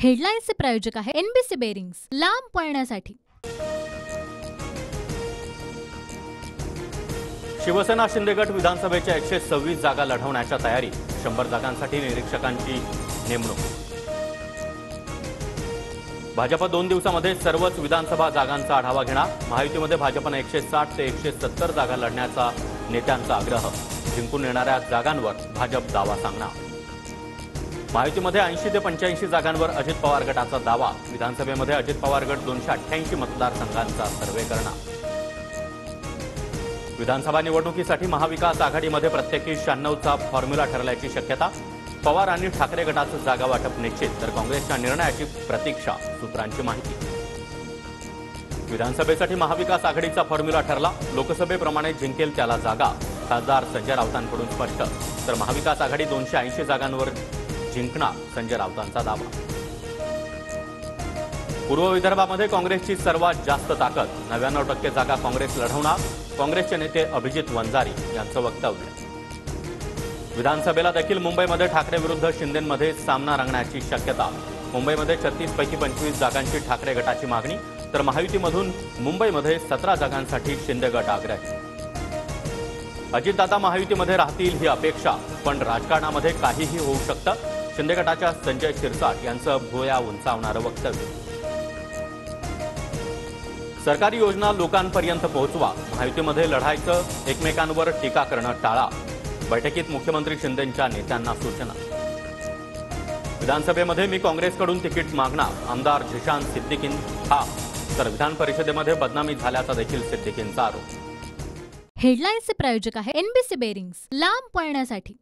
हेडलाईन्सचे प्रायोजक आहे NBC bearings, लांब पळण्यासाठी। शिवसेना शिंदे गट विधानसभेच्या 126 जागा लढवण्याच्या तयारी, 100 जागांसाठी निरीक्षकांची नेमणूक। भाजप 2 दिवसांमध्ये सर्वच विधानसभा जागांचा आढावा घेणार। महायुतीमध्ये भाजपने 160 ते 170 जागा लढण्याचा नेत्यांचा आग्रह। जिंकून येणाऱ्या जागांवर भाजप दावा सांगणार। महायुतीमध्ये 80 ते 85 जागांवर अजित पवार गटाचा दावा। विधानसभेमध्ये अजित पवार गट 288 मतदारसंघांचा सर्व्हे करणार। विधानसभा निवडणुकीसाठी महाविकास आघाडीमध्ये प्रत्येकी 96चा फॉर्म्युला ठरल्याची शक्यता। पवार आणि ठाकरे गटाचं जागा वाटप निश्चित, तर काँग्रेसच्या निर्णयाची प्रतीक्षा, सूत्रांची माहिती। विधानसभेसाठी महाविकास आघाडीचा फॉर्म्युला ठरला। लोकसभेप्रमाणे जिंकेल त्याला जागा, खासदार संजय राऊतांकडून स्पष्ट। तर महाविकास आघाडी 280 जागांवर जिंकणार, संजय राऊतांचा दावा। पूर्व विदर्भामध्ये काँग्रेसची सर्वात जास्त ताकद, 99% जागा काँग्रेस लढवणार। काँग्रेसचे नेते अभिजित वंजारी यांचं वक्तव्य। विधानसभेला देखील मुंबईमध्ये ठाकरे विरुद्ध शिंदेंमध्ये सामना रंगण्याची शक्यता। मुंबईमध्ये 36 पैकी 25 जागांची ठाकरे गटाची मागणी, तर महायुतीमधून मुंबईमध्ये 17 जागांसाठी शिंदे गट आग्रही। अजितदादा महायुतीमध्ये राहतील ही अपेक्षा, पण राजकारणामध्ये काहीही होऊ शकतं, शिंदे गटाच्या संजय शिरसाट यांचं भुवया उंचावणारं वक्तव्य। सरकारी योजना लोकांपर्यंत पोहोचवा, महायुतीमध्ये लढायचं, एकमेकांवर टीका करणं टाळा। बैठकीत मुख्यमंत्री शिंदेंच्या नेत्यांना सूचना। विधानसभेमध्ये मी काँग्रेसकडून तिकीट मागणार, आमदार झिशान सिद्दीकीन ठाम, तर विधान परिषदेमध्ये बदनामी झाल्याचा देखील सिद्दीकींचा आरोप। हेडलाईन्सचे प्रायोजक आहे एनबीसी बेरिंग्स, लांब पळण्यासाठी।